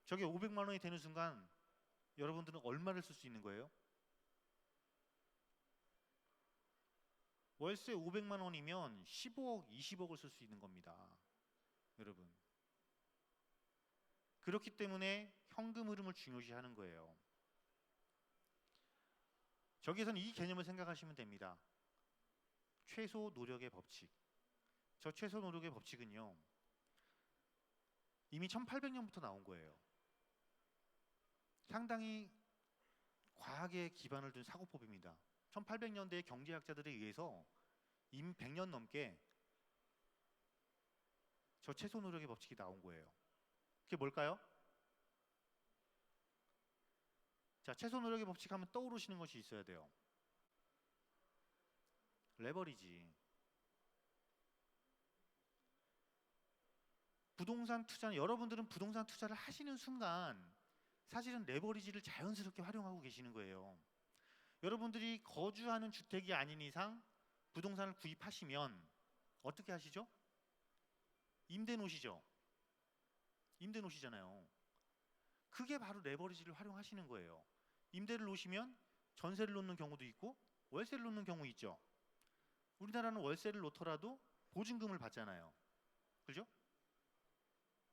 저게 500만 원이 되는 순간 여러분들은 얼마를 쓸 수 있는 거예요? 월세 500만 원이면 15억, 20억을 쓸 수 있는 겁니다. 여러분. 그렇기 때문에 현금 흐름을 중요시하는 거예요. 저기에서는 이 개념을 생각하시면 됩니다. 최소 노력의 법칙. 저 최소 노력의 법칙은요. 이미 1800년부터 나온 거예요. 상당히 과학에 기반을 둔 사고법입니다. 1800년대의 경제학자들에 의해서 이미 100년 넘게 저 최소 노력의 법칙이 나온 거예요. 그게 뭘까요? 자, 최소 노력의 법칙 하면 떠오르시는 것이 있어야 돼요. 레버리지. 부동산 투자는, 여러분들은 부동산 투자를 하시는 순간 사실은 레버리지를 자연스럽게 활용하고 계시는 거예요. 여러분들이 거주하는 주택이 아닌 이상 부동산을 구입하시면 어떻게 하시죠? 임대 놓으시죠? 임대 놓으시잖아요. 그게 바로 레버리지를 활용하시는 거예요. 임대를 놓으시면 전세를 놓는 경우도 있고 월세를 놓는 경우 있죠. 우리나라는 월세를 놓더라도 보증금을 받잖아요. 그죠?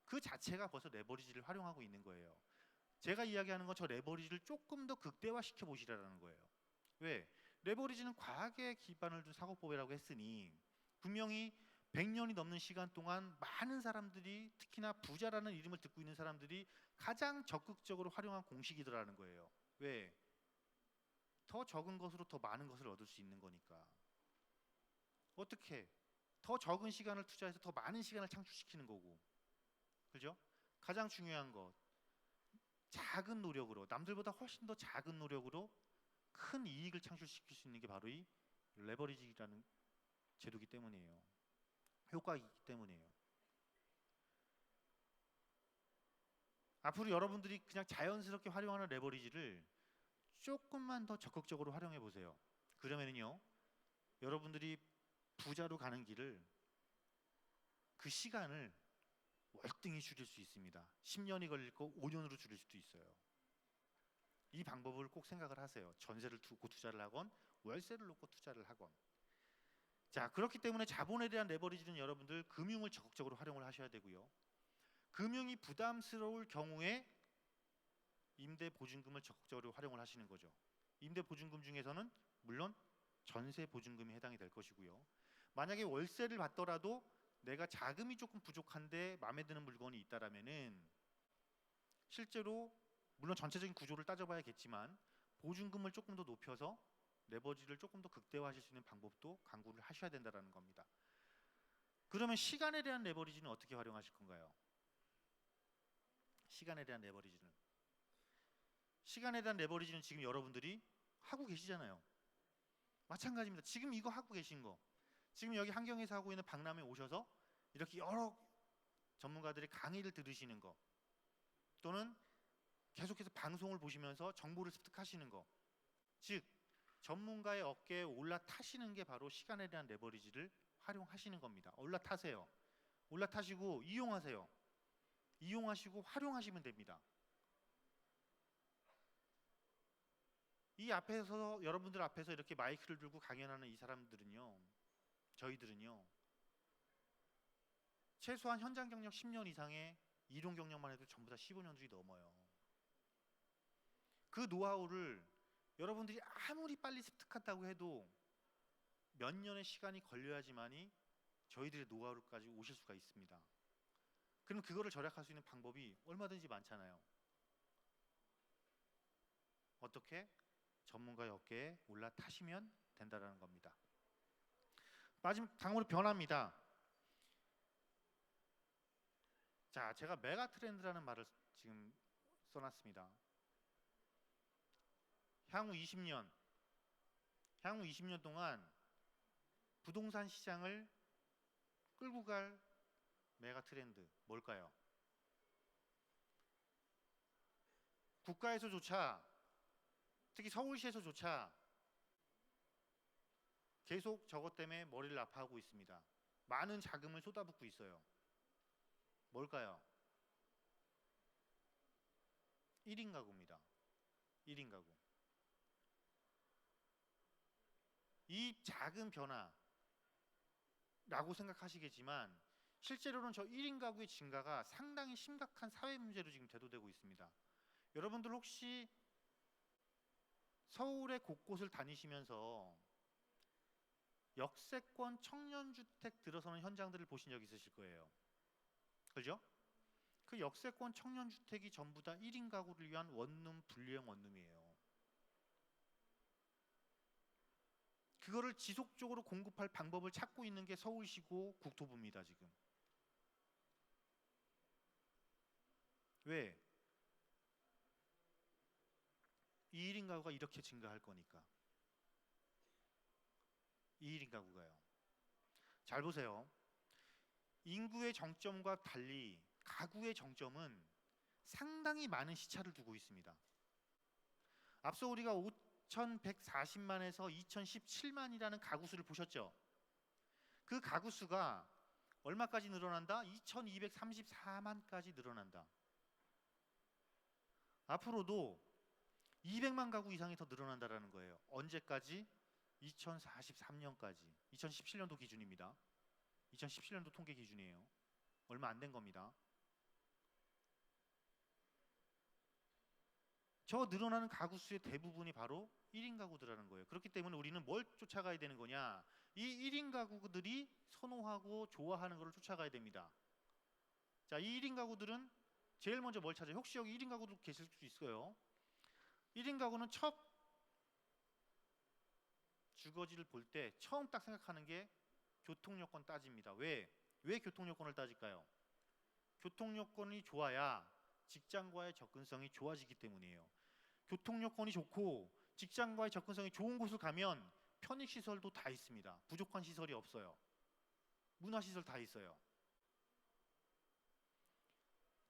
그 자체가 벌써 레버리지를 활용하고 있는 거예요. 제가 이야기하는 건 저 레버리지를 조금 더 극대화시켜 보시라는 거예요. 왜? 레버리지는 과학에 기반을 둔 사고법이라고 했으니 분명히 100년이 넘는 시간 동안 많은 사람들이, 특히나 부자라는 이름을 듣고 있는 사람들이 가장 적극적으로 활용한 공식이더라는 거예요. 왜? 더 적은 것으로 더 많은 것을 얻을 수 있는 거니까. 어떻게? 더 적은 시간을 투자해서 더 많은 시간을 창출시키는 거고. 그죠? 가장 중요한 것, 작은 노력으로, 남들보다 훨씬 더 작은 노력으로 큰 이익을 창출시킬 수 있는 게 바로 이 레버리지라는 제도이기 때문이에요. 효과이기 때문이에요. 앞으로 여러분들이 그냥 자연스럽게 활용하는 레버리지를 조금만 더 적극적으로 활용해 보세요. 그러면요, 여러분들이 부자로 가는 길을, 그 시간을 월등히 줄일 수 있습니다. 10년이 걸릴 거 5년으로 줄일 수도 있어요. 이 방법을 꼭 생각을 하세요. 전세를 두고 투자를 하건 월세를 놓고 투자를 하건. 자, 그렇기 때문에 자본에 대한 레버리지는 여러분들 금융을 적극적으로 활용을 하셔야 되고요. 금융이 부담스러울 경우에 임대 보증금을 적극적으로 활용을 하시는 거죠. 임대 보증금 중에서는 물론 전세 보증금이 해당이 될 것이고요. 만약에 월세를 받더라도 내가 자금이 조금 부족한데 마음에 드는 물건이 있다라면은 실제로 물론 전체적인 구조를 따져봐야겠지만 보증금을 조금 더 높여서 레버리지를 조금 더 극대화하실 수 있는 방법도 강구를 하셔야 된다는 겁니다. 그러면 시간에 대한 레버리지는 어떻게 활용하실 건가요? 시간에 대한 레버리지는 지금 여러분들이 하고 계시잖아요. 마찬가지입니다. 지금 이거 하고 계신 거, 지금 여기 한경에서 하고 있는 박람회 오셔서 이렇게 여러 전문가들의 강의를 들으시는 거, 또는 계속해서 방송을 보시면서 정보를 습득하시는 거, 즉 전문가의 어깨에 올라타시는 게 바로 시간에 대한 레버리지를 활용하시는 겁니다. 올라타세요. 올라타시고 이용하세요. 이용하시고 활용하시면 됩니다. 이 앞에서, 여러분들 앞에서 이렇게 마이크를 들고 강연하는 이 사람들은요, 저희들은요, 최소한 현장 경력 10년 이상의 이론 경력만 해도 전부 다 15년들이 넘어요. 그 노하우를 여러분들이 아무리 빨리 습득한다고 해도 몇 년의 시간이 걸려야지만이 저희들의 노하우까지 오실 수가 있습니다. 그럼 그거를 절약할 수 있는 방법이 얼마든지 많잖아요. 어떻게? 전문가의 어깨에 올라타시면 된다는 겁니다. 마지막 다음으로 변화입니다. 자, 제가 메가 트렌드라는 말을 지금 써놨습니다. 향후 20년 동안 부동산 시장을 끌고 갈 메가 트렌드 뭘까요? 국가에서조차, 특히 서울시에서조차 계속 저것 때문에 머리를 아파하고 있습니다. 많은 자금을 쏟아붓고 있어요. 뭘까요? 1인 가구입니다. 1인 가구. 이 작은 변화라고 생각하시겠지만 실제로는 저 1인 가구의 증가가 상당히 심각한 사회 문제로 지금 대두되고 있습니다. 여러분들 혹시 서울의 곳곳을 다니시면서 역세권 청년주택 들어서는 현장들을 보신 적 있으실 거예요. 그죠? 그 역세권 청년주택이 전부 다 1인 가구를 위한 원룸, 분리형 원룸이에요. 그거를 지속적으로 공급할 방법을 찾고 있는 게 서울시고 국토부입니다, 지금. 왜? 2일인 가구가 이렇게 증가할 거니까. 2일인 가구가요. 잘 보세요. 인구의 정점과 달리 가구의 정점은 상당히 많은 시차를 두고 있습니다. 앞서 우리가 5,140만에서 2,017만이라는 가구 수를 보셨죠? 그 가구 수가 얼마까지 늘어난다? 2,234만까지 늘어난다. 앞으로도 200만 가구 이상이 더 늘어난다라는 거예요. 언제까지? 2043년까지. 2017년도 기준입니다. 2017년도 통계 기준이에요. 얼마 안 된 겁니다. 저 늘어나는 가구 수의 대부분이 바로 1인 가구들이라는 거예요. 그렇기 때문에 우리는 뭘 쫓아가야 되는 거냐? 이 1인 가구들이 선호하고 좋아하는 것을 쫓아가야 됩니다. 자, 이 1인 가구들은 제일 먼저 뭘 찾아요? 혹시 여기 1인 가구도 계실 수 있어요. 1인 가구는 첫 주거지를 볼 때 처음 딱 생각하는 게 교통요건 따집니다. 왜 교통요건을 따질까요? 교통요건이 좋아야 직장과의 접근성이 좋아지기 때문이에요. 교통요건이 좋고 직장과의 접근성이 좋은 곳을 가면 편익시설도 다 있습니다. 부족한 시설이 없어요. 문화시설 다 있어요.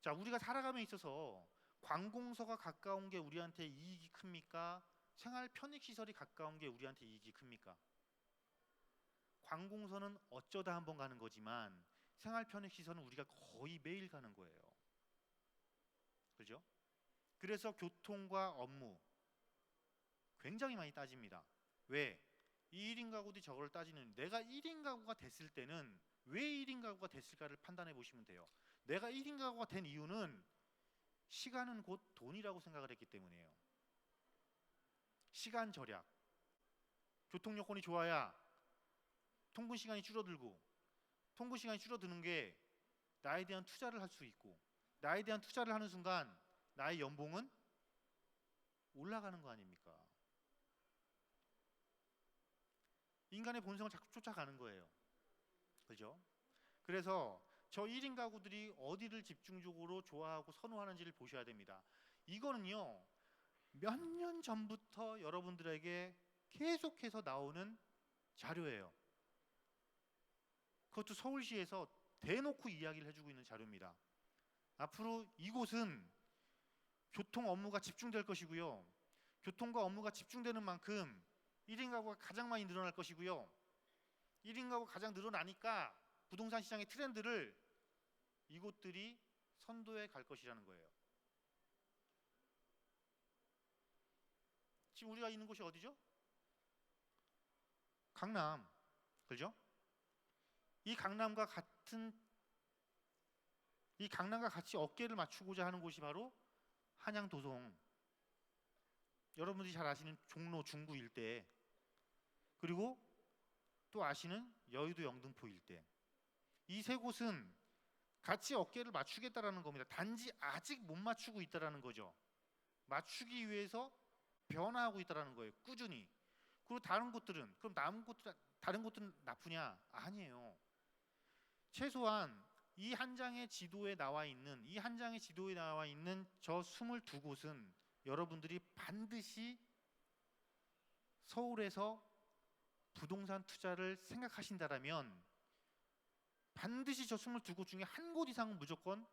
자, 우리가 살아감에 있어서 관공서가 가까운 게 우리한테 이익이 큽니까? 생활 편익시설이 가까운 게 우리한테 이익이 큽니까? 관공서는 어쩌다 한번 가는 거지만 생활 편익시설은 우리가 거의 매일 가는 거예요. 그죠? 그래서 교통과 업무 굉장히 많이 따집니다. 왜? 이 1인 가구들이 저걸 따지는, 내가 1인 가구가 됐을 때는 왜 1인 가구가 됐을까를 판단해 보시면 돼요. 내가 1인 가구가 된 이유는 시간은 곧 돈이라고 생각을 했기 때문이에요. 시간 절약. 교통 여건이 좋아야 통근 시간이 줄어들고, 통근 시간이 줄어드는 게 나에 대한 투자를 할 수 있고, 나에 대한 투자를 하는 순간 나의 연봉은 올라가는 거 아닙니까? 인간의 본성을 자꾸 쫓아가는 거예요. 그죠? 그래서 저 1인 가구들이 어디를 집중적으로 좋아하고 선호하는지를 보셔야 됩니다. 이거는요, 몇 년 전부터 여러분들에게 계속해서 나오는 자료예요. 그것도 서울시에서 대놓고 이야기를 해주고 있는 자료입니다. 앞으로 이곳은 교통 업무가 집중될 것이고요. 교통과 업무가 집중되는 만큼 1인 가구가 가장 많이 늘어날 것이고요. 1인 가구가 가장 늘어나니까 부동산 시장의 트렌드를 이곳들이 선도해 갈 것이라는 거예요. 지금 우리가 있는 곳이 어디죠? 강남. 그죠? 이 강남과 같이 어깨를 맞추고자 하는 곳이 바로 한양 도성. 여러분들이 잘 아시는 종로 중구 일대, 그리고 또 아시는 여의도 영등포 일대. 이 세 곳은 같이 어깨를 맞추겠다라는 겁니다. 단지 아직 못 맞추고 있다라는 거죠. 맞추기 위해서 변화하고 있다라는 거예요. 꾸준히. 그리고 다른 곳들은, 그럼 다른 곳들은 나쁘냐? 아니에요. 최소한 이 한 장의 지도에 나와 있는 저 22곳은 여러분들이 반드시 서울에서 부동산 투자를 생각하신다라면 반드시 저 22곳 중에 한 곳 이상은 무조건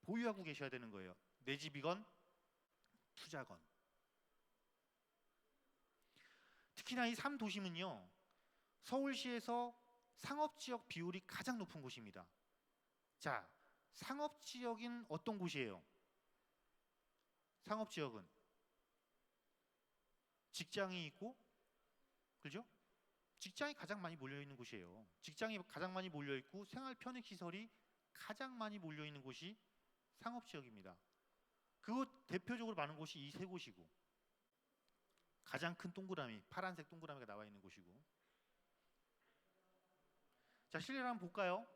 보유하고 계셔야 되는 거예요. 내 집이건 투자건. 특히나 이 3도심은요, 서울시에서 상업지역 비율이 가장 높은 곳입니다. 자, 상업지역인 어떤 곳이에요? 상업지역은 직장이 있고, 그죠? 직장이 가장 많이 몰려있는 곳이에요. 직장이 가장 많이 몰려있고 생활 편익시설이 가장 많이 몰려있는 곳이 상업지역입니다. 그곳 대표적으로 많은 곳이 이 세 곳이고, 가장 큰 동그라미, 파란색 동그라미가 나와 있는 곳이고. 자, 실내를 한번 볼까요?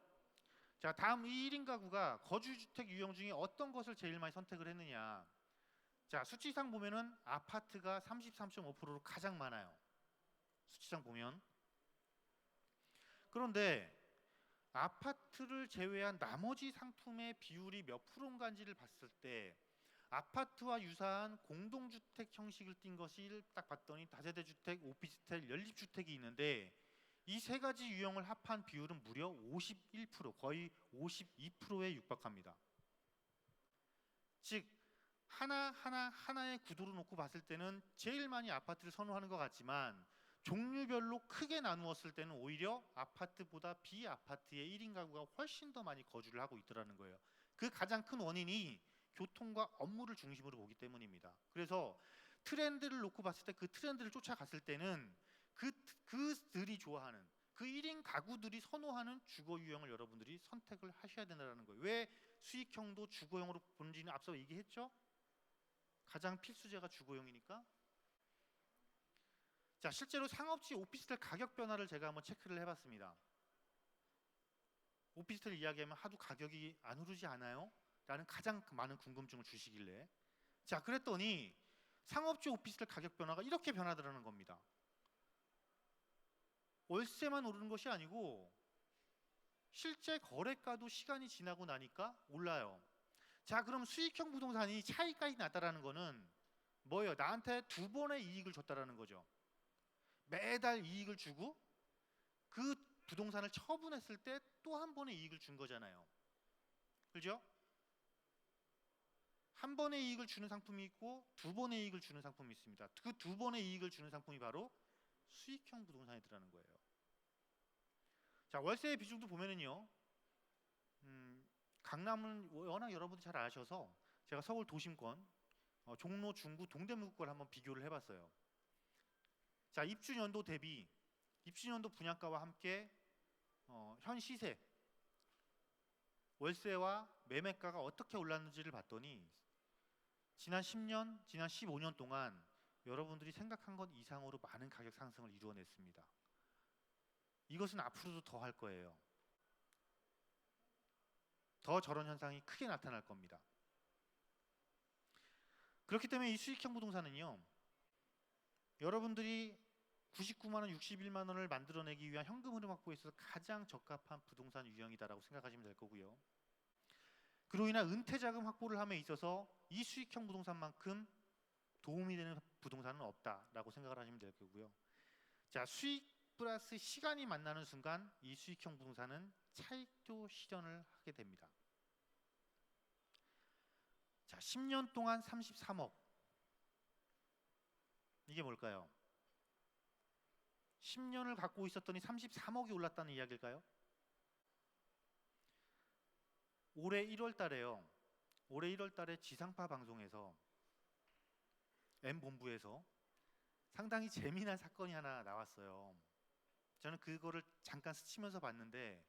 자, 다음 이 1인 가구가 거주주택 유형 중에 어떤 것을 제일 많이 선택을 했느냐. 자, 수치상 보면은 아파트가 33.5%로 가장 많아요. 수치상 보면. 그런데 아파트를 제외한 나머지 상품의 비율이 몇 프로인가를 봤을 때 아파트와 유사한 공동주택 형식을 띈 것이 딱 봤더니 다세대 주택, 오피스텔, 연립주택이 있는데 이 세 가지 유형을 합한 비율은 무려 51%, 거의 52%에 육박합니다. 즉 하나의 구도로 놓고 봤을 때는 제일 많이 아파트를 선호하는 것 같지만 종류별로 크게 나누었을 때는 오히려 아파트보다 비아파트의 1인 가구가 훨씬 더 많이 거주를 하고 있더라는 거예요. 그 가장 큰 원인이 교통과 업무를 중심으로 보기 때문입니다. 그래서 트렌드를 놓고 봤을 때 그 트렌드를 쫓아갔을 때는 그들이 좋아하는 그 1인 가구들이 선호하는 주거 유형을 여러분들이 선택을 하셔야 된다는 거예요. 왜 수익형도 주거형으로 본지는 앞서 얘기했죠? 가장 필수제가 주거용이니까. 자, 실제로 상업지 오피스텔 가격 변화를 제가 한번 체크를 해봤습니다. 오피스텔 이야기하면 하도 가격이 안 오르지 않아요? 라는 가장 많은 궁금증을 주시길래 자, 그랬더니 상업지 오피스텔 가격 변화가 이렇게 변하더라는 겁니다. 월세만 오르는 것이 아니고 실제 거래가도 시간이 지나고 나니까 올라요. 자, 그럼 수익형 부동산이 차이까지 났다라는 거는 뭐예요? 나한테 두 번의 이익을 줬다라는 거죠. 매달 이익을 주고 그 부동산을 처분했을 때 또 한 번의 이익을 준 거잖아요. 그죠? 한 번의 이익을 주는 상품이 있고 두 번의 이익을 주는 상품이 있습니다. 그 두 번의 이익을 주는 상품이 바로 수익형 부동산이더라는 거예요. 자, 월세의 비중도 보면은요. 강남은 워낙 여러분들 잘 아셔서 제가 서울 도심권 종로, 중구, 동대문 걸 한번 비교를 해봤어요. 자, 입주 연도 대비 입주 연도 분양가와 함께 현 시세 월세와 매매가가 어떻게 올랐는지를 봤더니 지난 10년, 지난 15년 동안 여러분들이 생각한 것 이상으로 많은 가격 상승을 이루어냈습니다. 이것은 앞으로도 더 할 거예요. 더 저런 현상이 크게 나타날 겁니다. 그렇기 때문에 이 수익형 부동산은요, 여러분들이 99만 원, 61만 원을 만들어내기 위한 현금 흐름 확보에 있어서 가장 적합한 부동산 유형이다라고 생각하시면 될 거고요. 그로 인한 은퇴 자금 확보를 함에 있어서 이 수익형 부동산만큼 도움이 되는 부동산은 없다라고 생각을 하시면 될 거고요. 자, 수익 플러스 시간이 만나는 순간 이 수익형 부동산은 차익도 실현을 하게 됩니다. 자, 10년 동안 33억. 이게 뭘까요? 10년을 갖고 있었더니 33억이 올랐다는 이야기일까요? 올해 1월 달에요. 올해 1월 달에 지상파 방송에서 M본부에서 상당히 재미난 사건이 하나 나왔어요. 저는 그거를 잠깐 스치면서 봤는데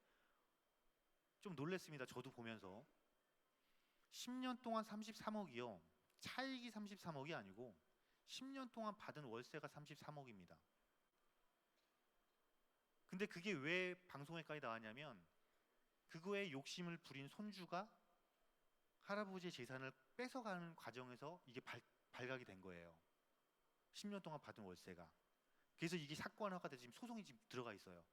좀 놀랐습니다. 저도 보면서 10년 동안 33억이요. 차익이 33억이 아니고 10년 동안 받은 월세가 33억입니다. 근데 그게 왜 방송에까지 나왔냐면 그거에 욕심을 부린 손주가 할아버지의 재산을 뺏어가는 과정에서 이게 발각이 된 거예요. 10년 동안 받은 월세가. 그래서 이게 사건화가 돼서 지금 소송이 지금 들어가 있어요.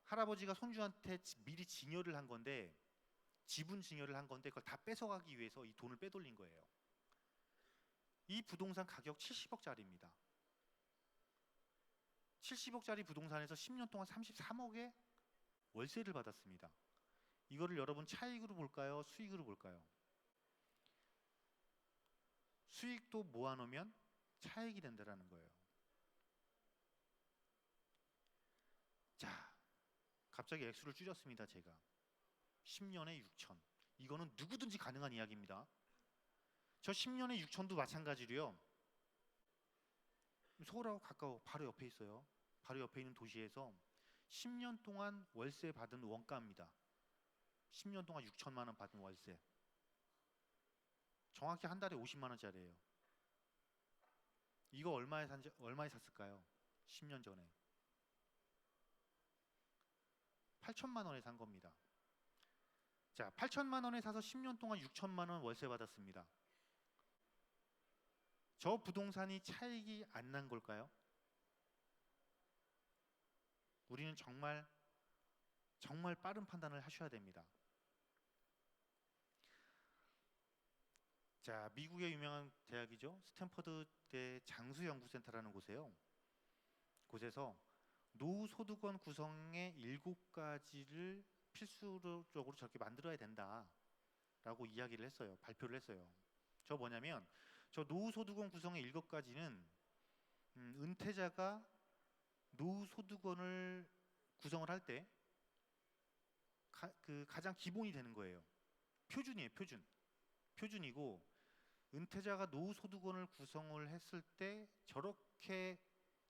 할아버지가 손주한테 미리 증여를 한 건데 지분 증여를 한 건데 그걸 다 뺏어가기 위해서 이 돈을 빼돌린 거예요. 이 부동산 가격 70억짜리입니다. 70억짜리 부동산에서 10년 동안 33억의 월세를 받았습니다. 이거를 여러분 차익으로 볼까요? 수익으로 볼까요? 수익도 모아놓으면 차익이 된다는 거예요. 자, 갑자기 액수를 줄였습니다. 제가 10년에 6천. 이거는 누구든지 가능한 이야기입니다. 저 10년에 6천도 마찬가지로요. 서울하고 가까워 바로 옆에 있어요. 바로 옆에 있는 도시에서 10년 동안 월세 받은 원가입니다. 10년 동안 6천만 원 받은 월세. 정확히 한 달에 50만 원짜리예요. 이거 얼마에 샀을까요? 10년 전에 8천만 원에 산 겁니다. 자, 8천만 원에 사서 10년 동안 6천만 원 월세 받았습니다. 저 부동산이 차익이 안 난 걸까요? 우리는 정말 빠른 판단을 하셔야 됩니다. 자, 미국의 유명한 대학이죠. 스탠퍼드대 장수연구센터라는 곳이에요. 곳에서 노후 소득원 구성의 7가지를 필수적으로 저렇게 만들어야 된다라고 이야기를 했어요. 발표를 했어요. 저 뭐냐면 저 노후 소득원 구성의 7가지는 은퇴자가 노후 소득원을 구성을 할 때 가장 기본이 되는 거예요. 표준이에요, 표준. 표준이고 은퇴자가 노후 소득원을 구성을 했을 때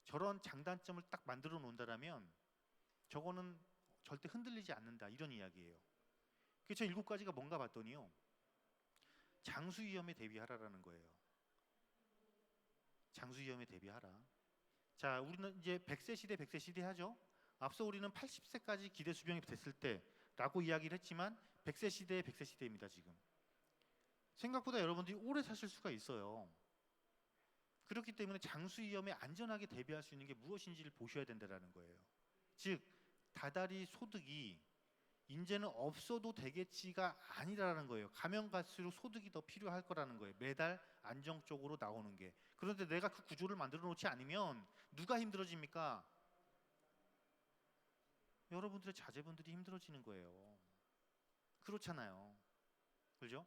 저런 장단점을 딱 만들어 놓는다라면 저거는 절대 흔들리지 않는다, 이런 이야기예요. 그래서 7가지가 뭔가 봤더니요, 장수 위험에 대비하라라는 거예요. 장수 위험에 대비하라. 자, 우리는 이제 100세 시대 100세 시대 하죠. 앞서 우리는 80세까지 기대 수명이 됐을 때라고 이야기를 했지만 100세 시대 100세 시대입니다. 지금 생각보다 여러분들이 오래 사실 수가 있어요. 그렇기 때문에 장수 위험에 안전하게 대비할 수 있는 게 무엇인지를 보셔야 된다는 거예요. 즉 다달이 소득이 이제는 없어도 되겠지가 아니라는 거예요. 가면 갈수록 소득이 더 필요할 거라는 거예요. 매달 안정적으로 나오는 게. 그런데 내가 그 구조를 만들어 놓지 않으면 누가 힘들어집니까? 여러분들의 자제분들이 힘들어지는 거예요. 그렇잖아요. 그렇죠?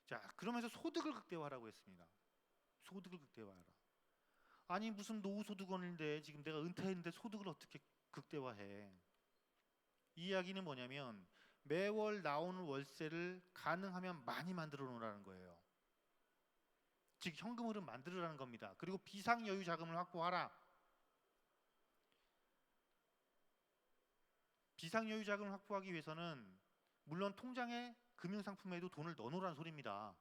자, 그러면서 소득을 극대화하라고 했습니다. 소득을 극대화하라. 아니 무슨 노후소득원인데 지금 내가 은퇴했는데 소득을 어떻게 극대화해? 이 이야기는 뭐냐면 매월 나오는 월세를 가능하면 많이 만들어 놓으라는 거예요. 즉 현금 흐름 만들으라는 겁니다. 그리고 비상여유 자금을 확보하라. 비상여유 자금을 확보하기 위해서는 물론 통장에 금융상품에도 돈을 넣어놓으라는 소리입니다.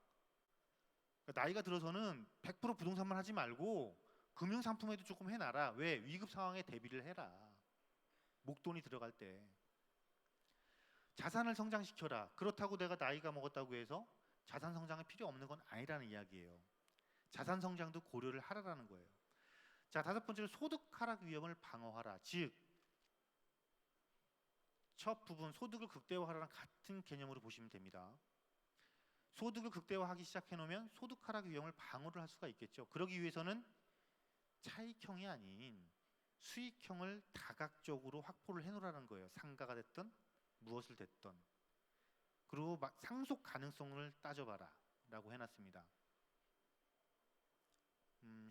그러니까 나이가 들어서는 100% 부동산만 하지 말고 금융상품에도 조금 해놔라. 왜? 위급 상황에 대비를 해라. 목돈이 들어갈 때. 자산을 성장시켜라. 그렇다고 내가 나이가 먹었다고 해서 자산 성장이 필요 없는 건 아니라는 이야기예요. 자산 성장도 고려를 하라라는 거예요. 자, 5번째로 소득 하락 위험을 방어하라. 즉 첫 부분 소득을 극대화하라는 같은 개념으로 보시면 됩니다. 소득을 극대화하기 시작해 놓으면 소득 하락 위험을 방어를 할 수가 있겠죠. 그러기 위해서는 차익형이 아닌 수익형을 다각적으로 확보를 해놓으라는 거예요. 상가가 됐든 무엇을 됐든. 그리고 상속 가능성을 따져봐라 라고 해놨습니다.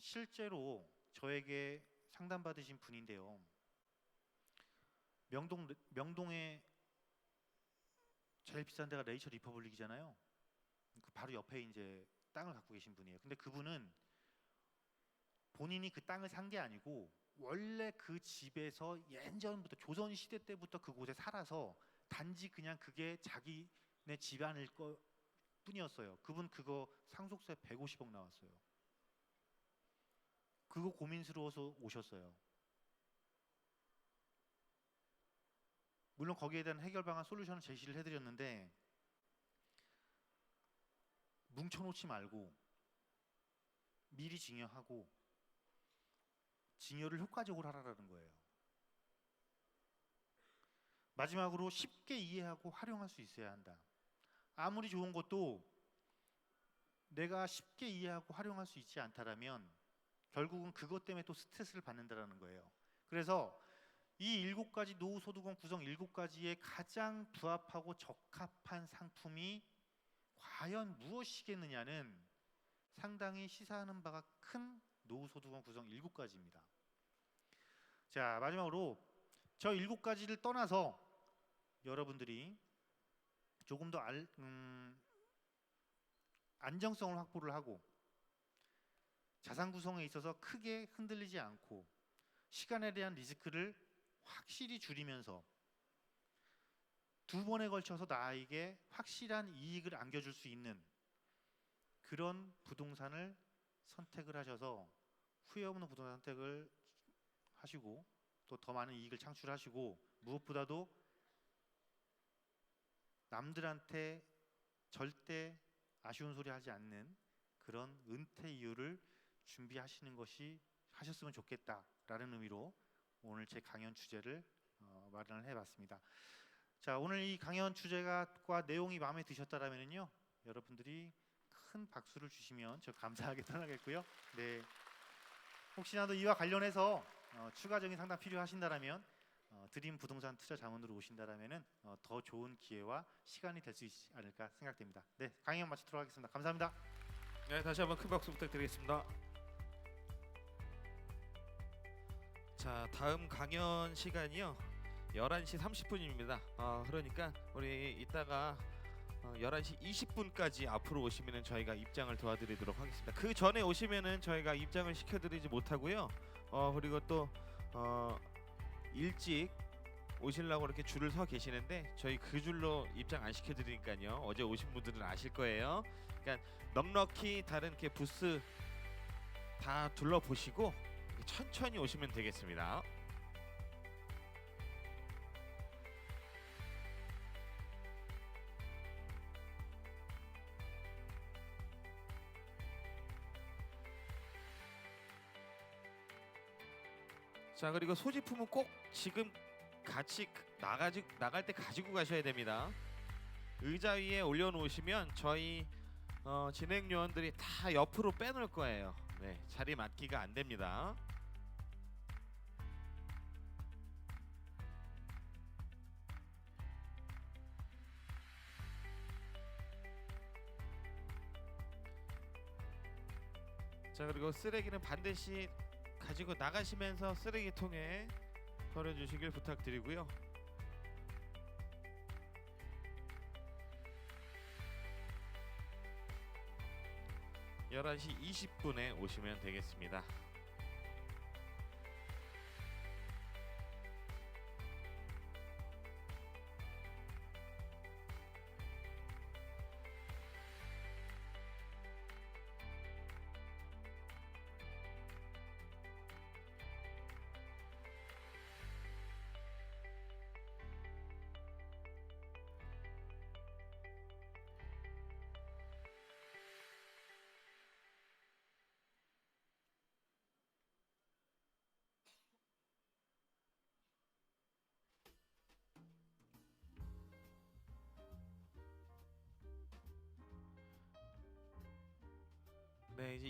실제로 저에게 상담받으신 분인데요. 명동에 제일 비싼 데가 네이처 리퍼블릭이잖아요. 그 바로 옆에 이제 땅을 갖고 계신 분이에요. 근데 그분은 본인이 그 땅을 산 게 아니고 원래 그 집에서 예전부터 조선 시대 때부터 그곳에 살아서 단지 그냥 그게 자기네 집안일 거 뿐이었어요. 그분 그거 상속세 150억 나왔어요. 그거 고민스러워서 오셨어요. 물론 거기에 대한 해결 방안 솔루션을 제시를 해드렸는데 뭉쳐놓지 말고 미리 증여하고 증여를 효과적으로 하라는 거예요. 마지막으로 쉽게 이해하고 활용할 수 있어야 한다. 아무리 좋은 것도 내가 쉽게 이해하고 활용할 수 있지 않다라면 결국은 그것 때문에 또 스트레스를 받는다는 거예요. 그래서 이 7가지 노후소득원 구성 7가지에 가장 부합하고 적합한 상품이 과연 무엇이겠느냐는 상당히 시사하는 바가 큰 노후소득원 구성 7가지입니다. 자, 마지막으로 저 7가지를 떠나서 여러분들이 조금 더 안정성을 확보를 하고 자산 구성에 있어서 크게 흔들리지 않고 시간에 대한 리스크를 확실히 줄이면서 2번에 걸쳐서 나에게 확실한 이익을 안겨줄 수 있는 그런 부동산을 선택을 하셔서 후회 없는 부동산 선택을 하시고 또 더 많은 이익을 창출하시고 무엇보다도 남들한테 절대 아쉬운 소리 하지 않는 그런 은퇴 이유를 준비하시는 것이 하셨으면 좋겠다라는 의미로 오늘 제 강연 주제를 마련을 해봤습니다. 자, 오늘 이 강연 주제가 내용이 마음에 드셨다라면요, 여러분들이 큰 박수를 주시면 저 감사하게 떠나겠고요. 네. 혹시나도 이와 관련해서 추가적인 상담 필요하신다라면 드림 부동산 투자 자문으로 오신다라면은 더 좋은 기회와 시간이 될 수 있지 않을까 생각됩니다. 네, 강의 마치도록 하겠습니다. 감사합니다. 네, 다시 한번 큰 박수 부탁드리겠습니다. 자, 다음 강연 시간이요. 11시 30분입니다. 그러니까 우리 이따가 11시 20분까지 앞으로 오시면은 저희가 입장을 도와드리도록 하겠습니다. 그 전에 오시면은 저희가 입장을 시켜드리지 못하고요. 그리고 또 일찍 오시려고 이렇게 줄을 서 계시는데 저희 그 줄로 입장 안 시켜드리니까요. 어제 오신 분들은 아실 거예요. 그러니까 넉넉히 다른 이렇게 부스 다 둘러보시고 천천히 오시면 되겠습니다. 자, 그리고 소지품은 꼭 지금 같이 나갈 때 가지고 가셔야 됩니다. 의자 위에 올려놓으시면 저희 진행 요원들이 다 옆으로 빼놓을 거예요. 네, 자리 맡기가 안 됩니다. 자, 그리고 쓰레기는 반드시 가지고 나가시면서 쓰레기통에 버려주시길 부탁드리고요. (11시 20분에) 오시면 되겠습니다. 네, 이제